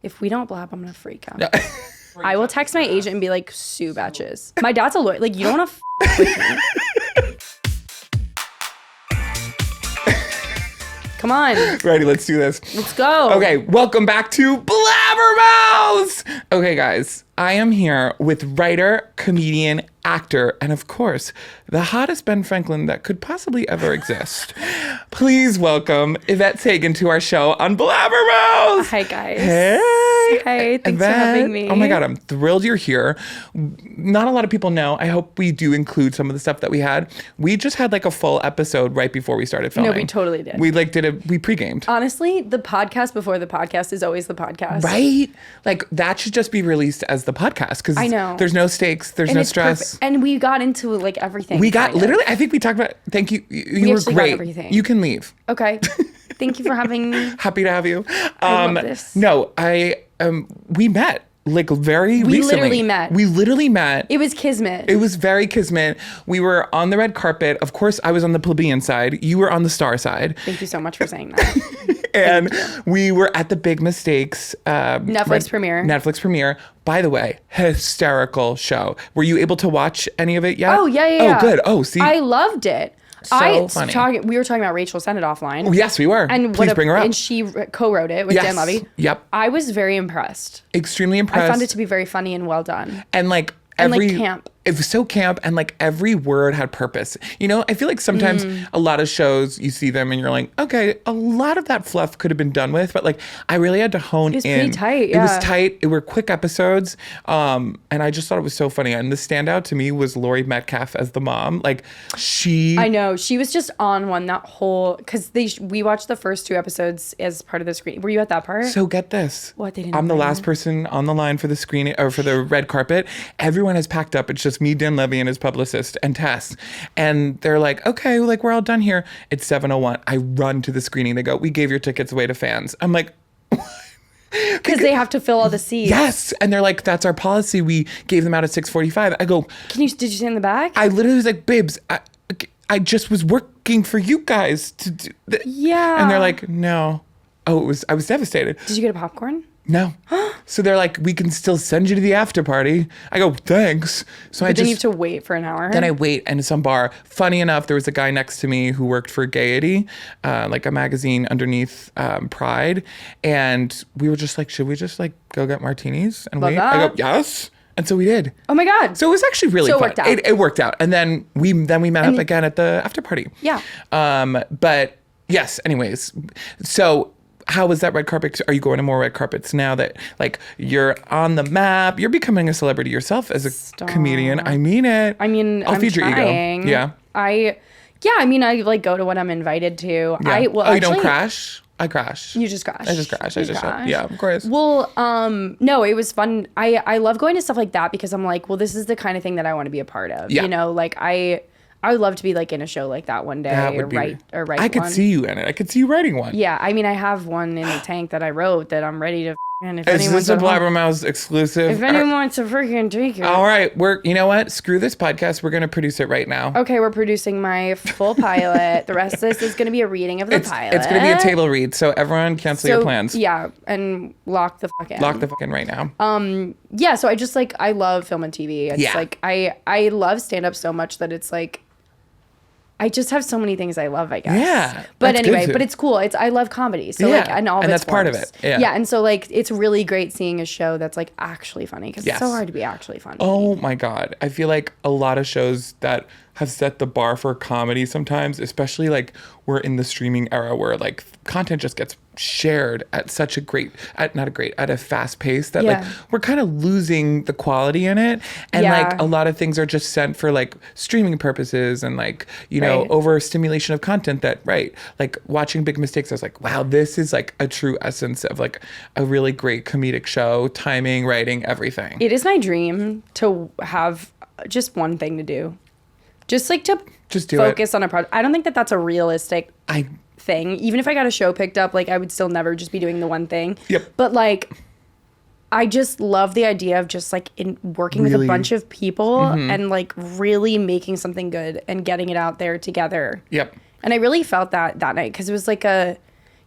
If we don't blab, I'm going to freak out. No. I will text my agent and be like, sue Betches. My dad's a lawyer. Like, you don't want to with me. Come on. Ready, let's do this. Let's go. Okay, welcome back to Blabbermouths. Okay, guys, I am here with writer, comedian, actor, and of course, the hottest Ben Franklin that could possibly ever exist. Please welcome Yvette Segan to our show on Blabbermouths. Hi, guys. Hey. Hey, thanks Yvette. for having me. Oh my God, I'm thrilled you're here. Not a lot of people know. I hope we do include some of the stuff that we had. We just had like a full episode right before we started filming. No, we totally did. We we pre-gamed. Honestly, the podcast before the podcast is always the podcast. Right? Like that should just be released as the podcast because I know. There's no stakes, there's no stress. Perfect. And we got into like everything. We got literally, I think we talked about, thank you. You were great. Got everything. You can leave. Okay. Thank you for having me. Happy to have you. I love this. No, we met like very recently. We literally met. It was kismet. It was very kismet. We were on the red carpet. Of course, I was on the plebeian side. You were on the star side. Thank you so much for saying that. And we were at the Big Mistakes Netflix premiere. By the way, hysterical show. Were you able to watch any of it yet? Oh, yeah. Oh, good. Oh, see. I loved it. So funny. We were talking about Rachel Send It Offline. Oh, yes, we were. And please bring her up. And she co-wrote it with Dan Levy. Yep. I was very impressed. Extremely impressed. I found it to be very funny and well done. And like camp. It was so camp, and like every word had purpose. You know, I feel like sometimes a lot of shows you see them and you're like, okay, a lot of that fluff could have been done with, but like I really had to hone in. It was pretty tight. Yeah. It was tight. It were quick episodes, and I just thought it was so funny. And the standout to me was Laurie Metcalf as the mom. Like I know she was just on one that whole because we watched the first 2 episodes as part of the screen. Were you at that part? So get this. What they didn't. I'm the last person on the line for the screening or for the red carpet. Everyone has packed up. It's just me, Dan Levy, and his publicist, and Tess. And they're like, okay, like we're all done here. It's 7:01. I run to the screening. They go, we gave your tickets away to fans. I'm like, because they have to fill all the seats. Yes. And they're like, that's our policy. We gave them out at 6:45. I go, did you sit in the back? I literally was like, babes, I just was working for you guys to do that. Yeah. And they're like, no. Oh, I was devastated. Did you get a popcorn? No. So they're like, we can still send you to the after party. I go, thanks. So then you have to wait for an hour. Then I wait in some bar. Funny enough, there was a guy next to me who worked for Gaiety, like a magazine underneath Pride. And we were just like, should we just like go get martinis and wait? I go, yes. And so we did. Oh my God. So it was actually really fun. It worked out. It worked out. And then we met up again at the after party. Yeah. But yes, anyways. So how was that red carpet? Are you going to more red carpets now that like you're on the map? You're becoming a celebrity yourself as a comedian. I mean it. I mean, I'll feed your ego. Yeah. I like go to what I'm invited to. Yeah. You don't crash? I crash. You just crash. I just crash. Yeah, of course. Well, no, it was fun. I love going to stuff like that because I'm like, well, this is the kind of thing that I want to be a part of. Yeah. You know, like I would love to be like in a show like that one day or write I could see you in it. I could see you writing one. Yeah, I mean, I have one in the tank that I wrote that I'm ready to. And if is this a Blabbermouths exclusive? If anyone wants to freaking take it. All right, you know what? Screw this podcast. We're gonna produce it right now. Okay, we're producing my full pilot. The rest of this is gonna be a reading of the pilot. It's gonna be a table read. So everyone cancel your plans. Yeah, and lock the fuck in. Lock the fuck in right now. Yeah. So I just like I love film and TV. It's like I love stand up so much that it's like. I just have so many things I love, I guess. Yeah. But anyway, but it's cool. I love comedy. So like, and all of that's its part of forms. it. Yeah. Yeah. And so like, it's really great seeing a show that's like actually funny because it's so hard to be actually funny. Oh my God. I feel like a lot of shows that have set the bar for comedy sometimes, especially like we're in the streaming era where like content just gets shared at such at a fast pace that like we're kind of losing the quality in it. And like a lot of things are just sent for like streaming purposes and like, you know, overstimulation of content that, like watching Big Mistakes, I was like, wow, this is like a true essence of like a really great comedic show, timing, writing, everything. It is my dream to have just one thing to do. Just like to focus on a project. I don't think that that's a realistic thing. Even if I got a show picked up, like I would still never just be doing the one thing. Yep. But like, I just love the idea of just like working with a bunch of people and like really making something good and getting it out there together. Yep. And I really felt that night because it was like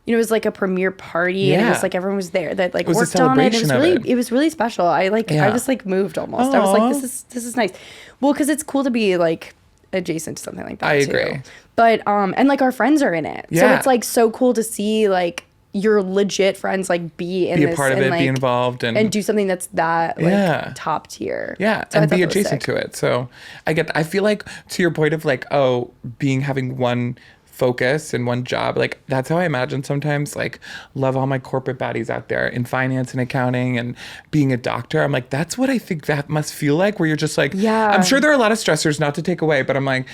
you know, it was like a premiere party and it was like everyone was there that like worked on it. It was really special. I was like moved almost. Aww. I was like, this is nice. Well, because it's cool to be like adjacent to something like that. I agree. But and like our friends are in it. Yeah. So it's like so cool to see like your legit friends like be in this, a part of it, like, be involved and do something that's that like top tier. Yeah. So and be adjacent to it. So I feel like to your point of like, having one focus and one job, like that's how I imagine sometimes, like, love all my corporate baddies out there in finance and accounting and being a doctor. I'm like, that's what I think that must feel like, where you're just like, I'm sure there are a lot of stressors, not to take away, but I'm like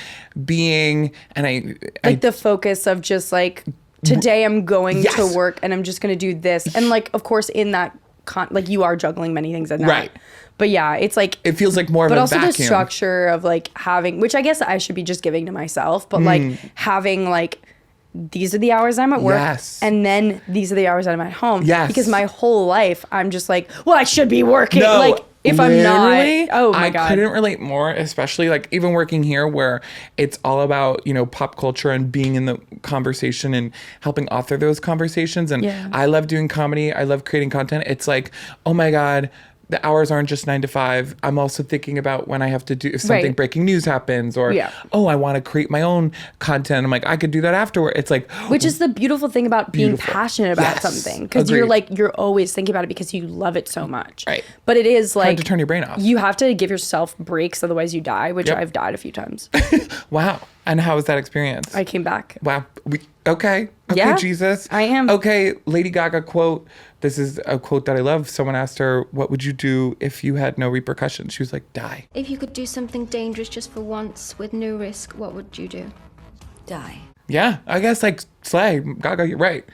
being, and I the focus of just like, today I'm going to work and I'm just going to do this. And like, of course, in that, like you are juggling many things at night. Right. But yeah, it's like, it feels like more of a vacuum. But also the structure of like having, which I guess I should be just giving to myself, but like having like, these are the hours I'm at work. Yes. And then these are the hours I'm at home. Yes. Because my whole life, I'm just like, well, I should be working. No, like if I'm not, oh my God. I couldn't relate more, especially like even working here where it's all about, you know, pop culture and being in the conversation and helping author those conversations. And I love doing comedy. I love creating content. It's like, oh my God, the hours aren't just 9 to 5. I'm also thinking about when I have to do, if something breaking news happens, or, I want to create my own content. I'm like, I could do that afterward. It's like, which is the beautiful thing about being passionate about something. Because you're always thinking about it because you love it so much. Right. But it is like, hard to turn your brain off. You have to give yourself breaks, otherwise you die, which I've died a few times. Wow. And how was that experience? I came back. Wow. Okay, Jesus. I am. Okay, Lady Gaga quote. This is a quote that I love. Someone asked her, what would you do if you had no repercussions? She was like, die. If you could do something dangerous just for once with no risk, what would you do? Die. Yeah, I guess like slay. Gaga, you're right.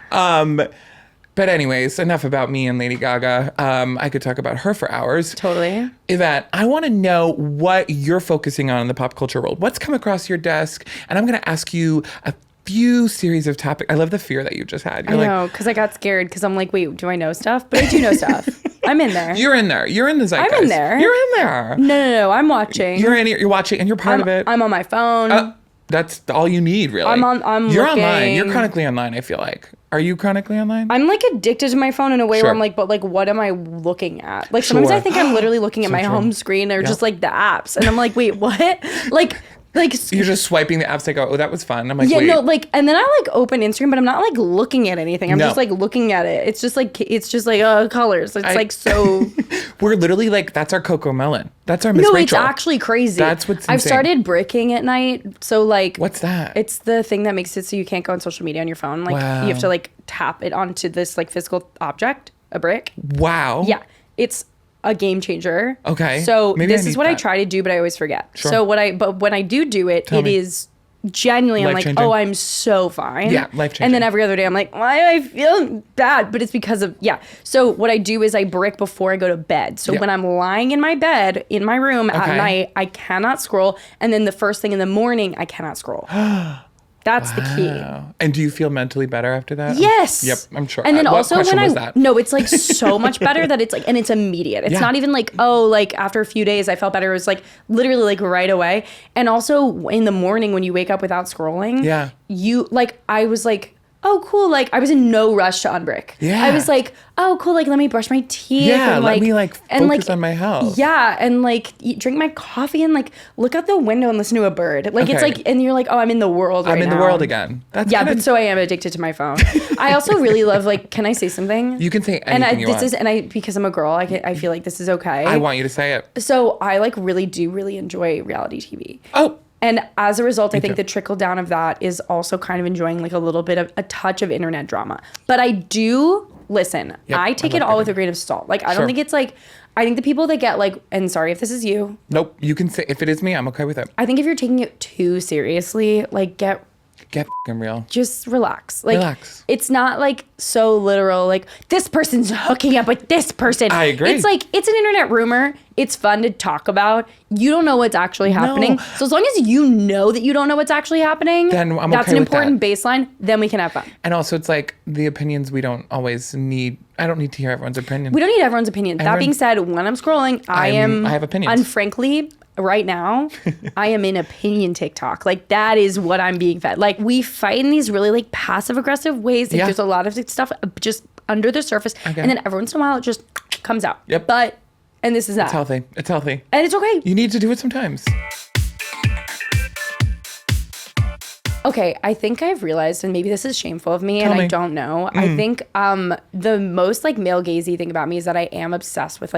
But anyways, enough about me and Lady Gaga. I could talk about her for hours. Totally. Yvette, I want to know what you're focusing on in the pop culture world. What's come across your desk? And I'm going to ask you a few series of topics. I love the fear that you just had. You're I know, because I got scared because I'm like, wait, do I know stuff? But I do know stuff. I'm in there. You're in there. You're in the zeitgeist. I'm in there. You're in there. No. I'm watching. You're watching and you're part of it. I'm on my phone. That's all you need, really. You're online. You're chronically online, I feel like. Are you chronically online? I'm like addicted to my phone in a way where I'm like, but like, what am I looking at? Like sometimes I think I'm literally looking at my home screen or just like the apps. And I'm like, wait, what? Like you're just swiping the apps. Like, oh, that was fun. I'm like, wait. No, like, and then I like open Instagram, but I'm not like looking at anything. I'm just like looking at it. It's just like colors. It's like so. We're literally like, that's our Coco Melon. That's our Miss Rachel. No, it's actually crazy. That's what's insane. I've started bricking at night. So like, what's that? It's the thing that makes it so you can't go on social media on your phone. Like you have to like tap it onto this like physical object, a brick. Wow. Yeah, it's a game changer. Okay. So this is what I try to do, but I always forget. Sure. So but when I do it, it is genuinely, I'm like, oh, I'm so fine. Yeah, life-changing. And then every other day I'm like, why do I feel bad? But it's because of, So what I do is I brick before I go to bed. So when I'm lying in my bed, in my room at night, I cannot scroll. And then the first thing in the morning, I cannot scroll. That's the key. And do you feel mentally better after that? Yes. Yep, I'm sure. And then also when no, it's like so much better that it's like, and it's immediate. It's not even like, oh, like after a few days I felt better. It was like literally like right away. And also in the morning when you wake up without scrolling, you like, I was like, oh, cool. Like, I was in no rush to unbrick. Yeah. I was like, oh, cool. Like, let me brush my teeth. Yeah, and, let me, focus on my health. Yeah, and, drink my coffee and, look out the window and listen to a bird. Like, it's like, and you're like, oh, I'm in the world right now. I'm in the world again. That's but so I am addicted to my phone. I also really love, can I say something? You can say anything you want. Because I'm a girl, I feel like this is okay. I want you to say it. So I, really enjoy reality TV. Oh. And as a result, I think the trickle down of that is also kind of enjoying a little bit of a touch of internet drama. But I do listen. Yep, I take it all with a grain of salt. I don't think it's I think the people that get and sorry if this is you. Nope. You can say, if it is me, I'm okay with it. I think if you're taking it too seriously, get f***ing real. Just relax. Relax. It's not so literal. This person's hooking up with this person. I agree. It's it's an internet rumor. It's fun to talk about. You don't know what's actually happening. No. So as long as you know that you don't know what's actually happening, then I'm that's an important baseline. Then we can have fun. And also, it's the opinions we don't always need. I don't need to hear everyone's opinion. We don't need everyone's opinion. That being said, when I'm scrolling, I have opinions. And frankly, right now, I am in opinion TikTok. Like, that is what I'm being fed. Like, we fight in these really, like, passive-aggressive ways. Like, there's a lot of stuff just under the surface. Okay. And then every once in a while, it just comes out. Yep. And this is that. It's healthy. It's healthy. And it's okay. You need to do it sometimes. Okay, I think I've realized, and maybe this is shameful of me, I don't know. I think the most, like, male gazy thing about me is that I am obsessed with,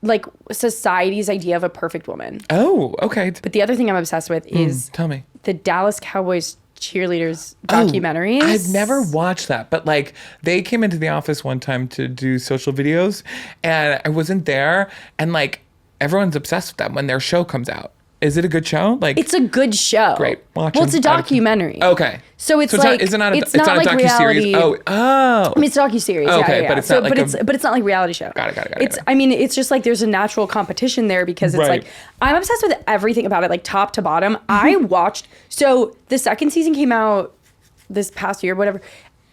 like society's idea of a perfect woman. Oh, okay. But the other thing I'm obsessed with is tell me. The Dallas Cowboys cheerleaders documentaries. I've never watched that, but like they came into the office one time to do social videos and I wasn't there, and like everyone's obsessed with them when their show comes out. Is it a good show? Like, it's a good show. Great. Well, it's a documentary. Okay. So it's like it's not like a reality. Oh. I mean, it's a docuseries. Okay, yeah. but it's not like but it's not like reality show. Got it. It's I mean, it's just like there's a natural competition there because it's like I'm obsessed with everything about it, like top to bottom. I watched. So the second season came out this past year, whatever.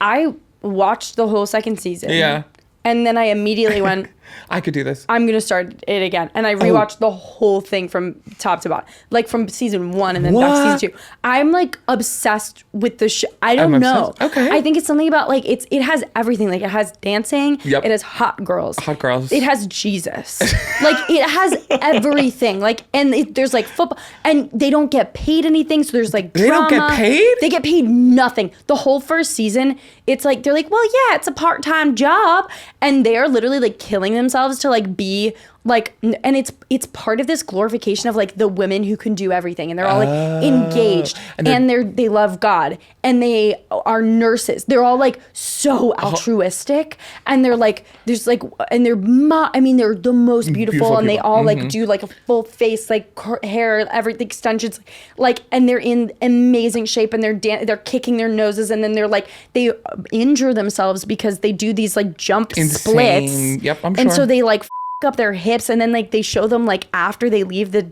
I watched the whole second season. Yeah. And then I immediately went, I could do this. I'm going to start it again. And I rewatched the whole thing from top to bottom. Like from season 1 and then back to season 2. I'm like obsessed with the show. I don't know. Obsessed. Okay. I think it's something about like, it has everything. Like it has dancing. Yep. It has hot girls. Hot girls. It has Jesus. Like it has everything. Like, and there's like football and they don't get paid anything. So there's like drama. They don't get paid? They get paid nothing. The whole first season, it's like, they're like, well, yeah, it's a part-time job. And they're literally like killing themselves to like be like, and it's part of this glorification of like the women who can do everything, and they're all like engaged and they love God and they are nurses. They're all like so altruistic and they're like, there's like, and they're they're the most beautiful and they all like do like a full face, like hair, everything, extensions, like, and they're in amazing shape and they're kicking their noses and then they're like, they injure themselves because they do these like jump splits. Yep, I'm sure. And so they like up their hips and then like they show them like after they leave the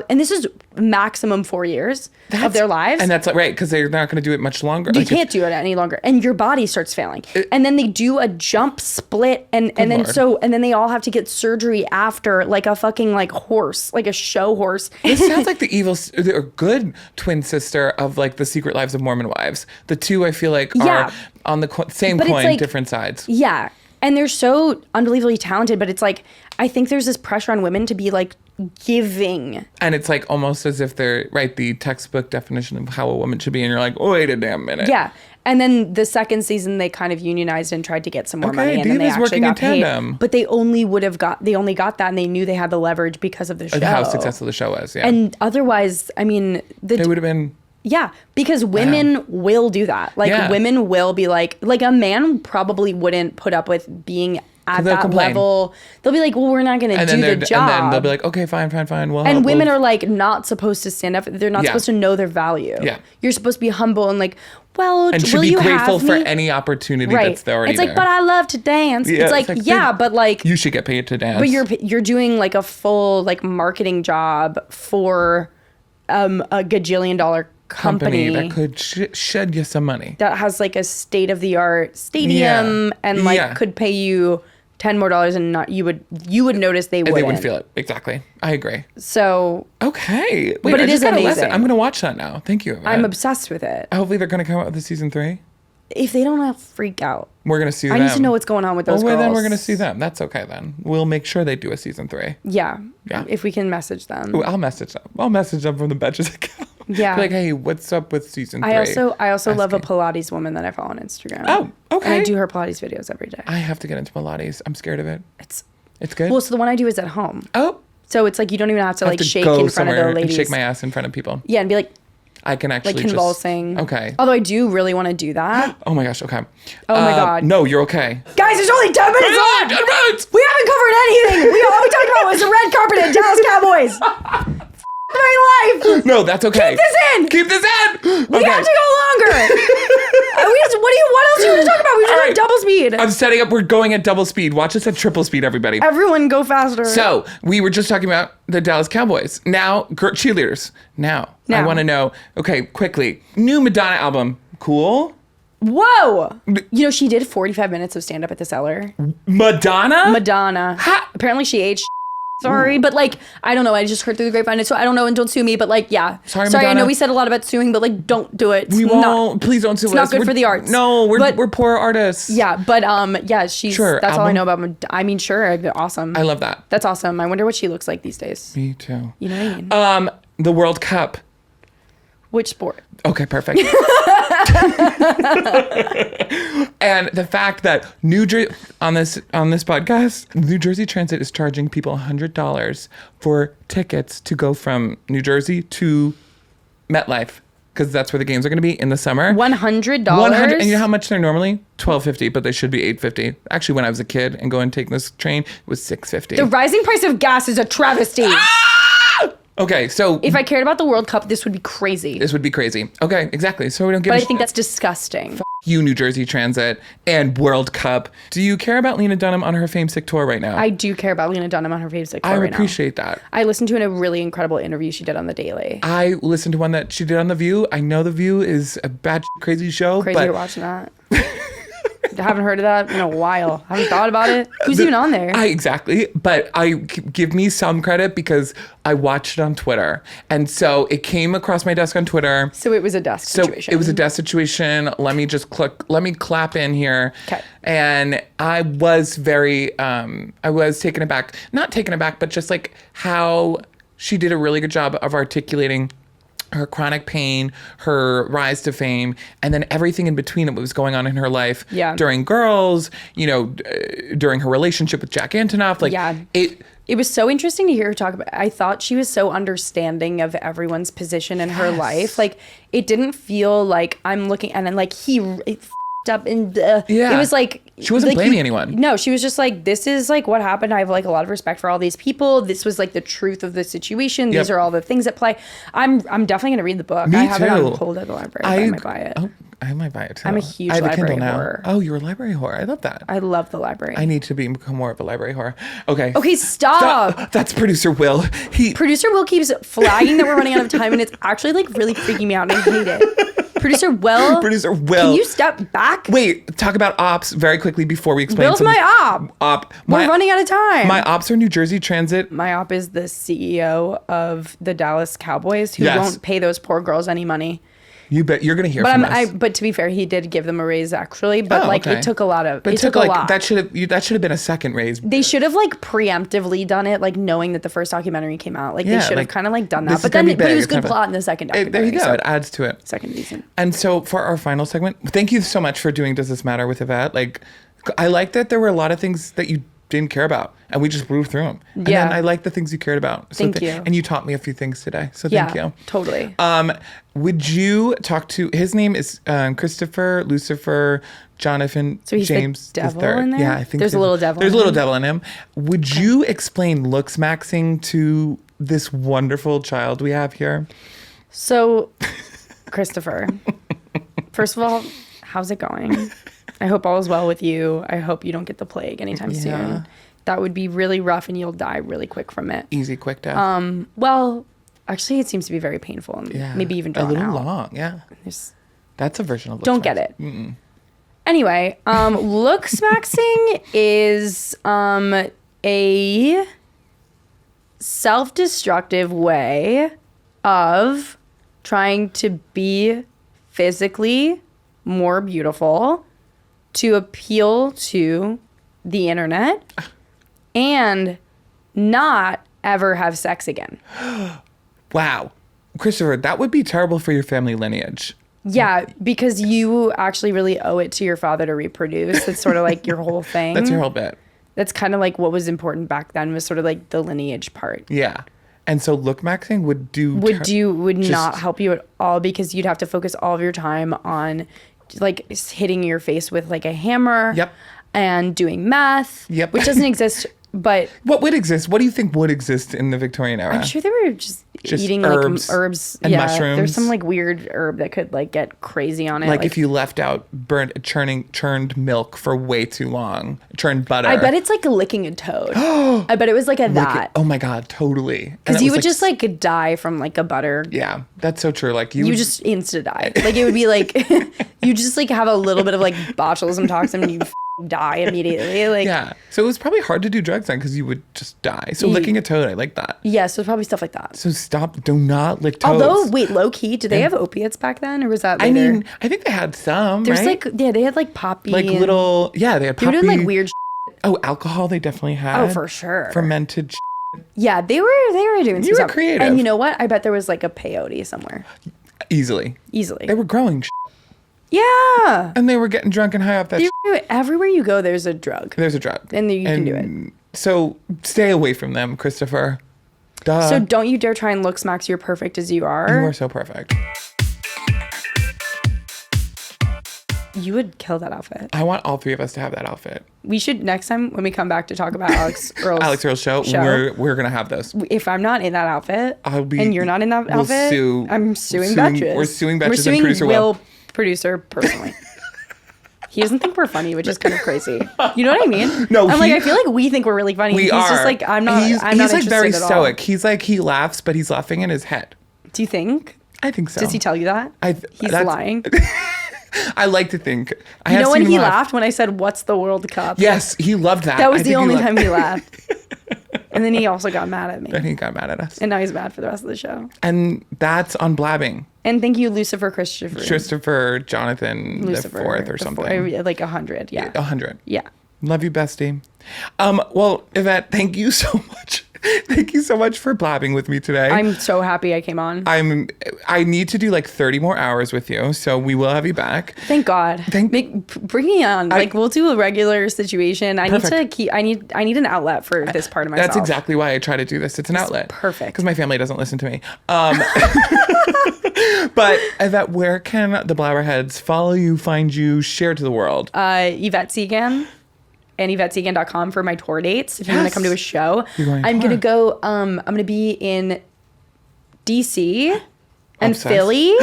and this is maximum 4 years of their lives, and that's like, right, because they're not going to do it much longer. You can't do it any longer and your body starts failing and then they do a jump split and then they all have to get surgery after, like a fucking like horse, like a show horse. It sounds like the evil or good twin sister of like the Secret Lives of Mormon Wives. The two I feel like are on the same coin, like, different sides. Yeah. And they're so unbelievably talented, but it's like, I think there's this pressure on women to be like giving. And it's like almost as if they're, right, the textbook definition of how a woman should be. And you're like, oh, wait a damn minute. Yeah. And then the second season, they kind of unionized and tried to get some more money. And then they actually got paid. But they only got that and they knew they had the leverage because of the show. How successful the show was, yeah. And otherwise, I mean... They would have been... Yeah, because women will do that. Like women will be like a man probably wouldn't put up with being at that level. They'll be like, well, we're not going to do the job. And then they'll be like, okay, fine. We'll and women are like not supposed to stand up. They're not supposed to know their value. Yeah. You're supposed to be humble and like, well, and should be grateful for any opportunity that's already there. It's like, but I love to dance. Yeah, it's like yeah, but like you should get paid to dance. But you're doing like a full like marketing job for a gajillion-dollar company that could shed you some money, that has like a state-of-the-art stadium and like could pay you $10 more and not you would notice they wouldn't feel it. Exactly. I agree. So okay. Wait, but it is amazing. I'm gonna watch that now. Thank you, Yvette. I'm obsessed with it. Hopefully they're gonna come out with the season 3. If they don't have freak out, we're gonna see them. I need to know what's going on with those girls. Then we're gonna see them. That's okay then. We'll make sure they do a season 3. Yeah. If we can message them. Ooh, I'll message them from the Betches account. Yeah. Like, hey, what's up with season 3? I also love a Pilates woman that I follow on Instagram. Oh, okay. And I do her Pilates videos every day. I have to get into Pilates. I'm scared of it. It's good. Well, so the one I do is at home. Oh. So it's like you don't even have to like shake in front of the ladies. And shake my ass in front of people. Yeah, and be like, I can actually like convulsing. Okay. Although I do really want to do that. Oh my gosh. Okay. Oh my God. No, you're okay. Guys, there's only 10 minutes left. 10 minutes. We haven't covered anything. All we talked about was the red carpet at Dallas Cowboys. My life. No, that's okay. Keep this in. We have to go longer. What else do you want to talk about? We just went double speed. I'm setting up. We're going at double speed. Watch us at triple speed, everybody. Everyone go faster. So we were just talking about the Dallas Cowboys. Now, cheerleaders. Now. I want to know. Okay, quickly. New Madonna album. Cool. Whoa. You know, she did 45 minutes of stand-up at the Cellar. Madonna? Apparently she aged. Sorry, but like, I don't know. I just heard through the grapevine. So I don't know, and don't sue me. But like, yeah. Sorry, I know Madonna. we said a lot about suing, but like, don't do it. We won't. Please don't sue us. It's not good for the arts. No, we're poor artists. Yeah, but yeah, she's. Sure, that's all I album? know about. I mean, sure, awesome. I love that. That's awesome. I wonder what she looks like these days. Me too. You know what I mean? The World Cup. Which sport? Okay, perfect. And the fact that New Jersey on this podcast, New Jersey Transit is charging people $100 for tickets to go from New Jersey to MetLife, because that's where the games are going to be in the summer. $100. $100, and you know how much they're normally? $12.50, but they should be $8.50. Actually, when I was a kid and going and taking this train, it was $6.50. The rising price of gas is a travesty. Okay, so if I cared about the World Cup, this would be crazy. This would be crazy. Okay, exactly. So we don't give But a I think that's disgusting. you, New Jersey Transit and World Cup. Do you care about Lena Dunham on her Famesick tour right now? I do care about Lena Dunham on her Famesick tour I right now. appreciate that. I listened to a really incredible interview she did on The Daily. I listened to one that she did on The View. I know The View is a bad crazy show. Crazy to watch that. I haven't heard of that in a while. Haven't thought about it. Who's even on there? Exactly. But give me some credit because I watched it on Twitter. And so it came across my desk on Twitter. So it was a desk situation. It was a desk situation. Let me clap in here. Okay. And I was very, I was taken aback. Not taken aback, but just like how she did a really good job of articulating her chronic pain, her rise to fame, and then everything in between that was going on in her life during Girls, during her relationship with Jack Antonoff. It was so interesting to hear her talk about. I thought she was so understanding of everyone's position in her life. Like, it didn't feel like I'm looking and then like up and it was like she wasn't blaming anyone. No, she was just like, this is like what happened. I have like a lot of respect for all these people. This was like the truth of the situation. These are all the things at play. I'm definitely gonna read the book. Me I have too. it on hold at the library. I might buy it. Oh, I might buy it too. I'm a huge I have library a Kindle whore. now. Oh, you're a library whore. I love that. I love the library. I need to become more of a library whore. Okay. Okay, stop. That's producer Will. Producer Will keeps flagging that we're running out of time, and it's actually like really freaking me out, and I hate it. Producer Will. Can you step back? Wait, talk about ops very quickly before we explain. Will's my op. We're running out of time. My ops are New Jersey Transit. My op is the CEO of the Dallas Cowboys who won't pay those poor girls any money. You bet you're gonna hear from us. But to be fair, he did give them a raise actually. But it took a lot of. It took a lot. That should have been a second raise. They should have like preemptively done it, like knowing that the first documentary came out. Like they should have kind of like done that. But then it was good plot in the second documentary. There you go. It adds to it. Second season. And so for our final segment, thank you so much for doing Does This Matter with Yvette. Like, I like that there were a lot of things that you didn't care about and we just blew through them. And then I like the things you cared about. So thank you. And you taught me a few things today. So thank you. Totally. Would you talk to, his name is Christopher Lucifer Jonathan so he's James the devil in there? Yeah, I think there's a little devil. There's a little devil in him. Would you explain looksmaxxing to this wonderful child we have here? So, Christopher, first of all, how's it going? I hope all is well with you. I hope you don't get the plague anytime soon. That would be really rough and you'll die really quick from it. Easy, quick death. Well, actually, it seems to be very painful and maybe even drawn out. A little long, yeah. That's a version of don't get it. Mm-mm. Anyway, looksmaxxing is a self-destructive way of trying to be physically more beautiful to appeal to the internet and not ever have sex again. Wow. Christopher, that would be terrible for your family lineage. Yeah, because you actually really owe it to your father to reproduce. It's sort of like your whole thing. That's your whole bit. That's kind of like what was important back then was sort of like the lineage part. Yeah. And so lookmaxxing would not help you at all because you'd have to focus all of your time on like hitting your face with like a hammer. Yep. And doing meth. Yep. Which doesn't exist. But what would exist? What do you think would exist in the Victorian era? I'm sure they were just eating herbs, like herbs and mushrooms. There's some like weird herb that could like get crazy on it. Like if you left out churned milk for way too long, churned butter. I bet it's like licking a toad. I bet it was like that. Oh my God, totally. Because you would just like die from like a butter. Yeah, that's so true. Like you just insta die. Like it would be like You just like have a little bit of like botulism toxin and you die immediately. Like, yeah. So it was probably hard to do drugs then because you would just die. So licking a toad, I like that. Yeah, so probably stuff like that. So do not lick toads. Although, wait, low key, did they have opiates back then, or was that later? I mean, I think they had some. There's right? they had like poppy, like little, they had poppy. They were doing like weird. Oh, alcohol they definitely had. Oh, for sure. Fermented. Yeah, they were doing some stuff. Creative. And you know what? I bet there was like a peyote somewhere. Easily. They were growing. Yeah. And they were getting drunk and high off that. Everywhere you go, there's a drug. There's a drug. And you can do it. So stay away from them, Christopher. Duh. So don't you dare try and look smacks. You're perfect as you are. You are so perfect. You would kill that outfit. I want all three of us to have that outfit. We should, next time when we come back to talk about Alex Earl's show, we're going to have this. If I'm not in that outfit, and you're not in that we'll outfit, I'm suing Betches. We're suing Betches. We're suing and producer Will. Producer personally. He doesn't think we're funny, which is kind of crazy. You know what I mean? No, I feel like we think we're really funny. He's just like, I'm not. He's not like very at all. stoic. He's like, he laughs, but he's laughing in his head. Do you think? I think so. Does he tell you that? He's lying. I like to think. You know when he laughed when I said, "What's the World Cup?" Yes, he loved that. That was the only time he laughed. And then he also got mad at me. Then he got mad at us. And now he's mad for the rest of the show. And that's on blabbing. And thank you, Christopher Jonathan the fourth or something. Like 100, yeah. 100. Yeah. Love you, bestie. Well, Yvette, thank you so much. Thank you so much for blabbing with me today. I'm so happy I came on. I need to do like 30 more hours with you, so we will have you back. Thank God. Bring me on. We'll do a regular situation. I need an outlet for this part of myself. That's exactly why I try to do this. It's an outlet. Perfect. Because my family doesn't listen to me. But Yvette, where can the Blabberheads follow you, find you, share to the world? Yvette Segan. And YvetteSegan.com for my tour dates. If you want to come to a show, I'm going to go, I'm going to be in DC and Philly.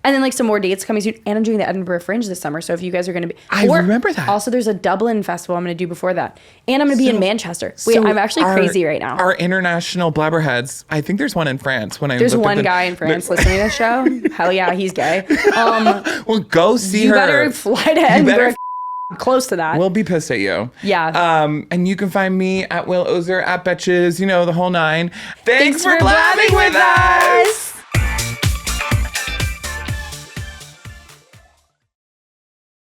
And then like some more dates coming soon. And I'm doing the Edinburgh Fringe this summer. So if you guys are going to be. I remember that. Also, there's a Dublin festival I'm going to do before that. And I'm going to be in Manchester. Wait, I'm actually crazy right now. Our international Blabberheads, I think there's one in France. There's one guy in France listening to this show. Hell yeah, he's gay. Well, go see her. You better fly to Edinburgh. Close to that. We'll be pissed at you. Yeah. And you can find me at Will Ozer, at Betches, the whole nine. Thanks for blabbing with us.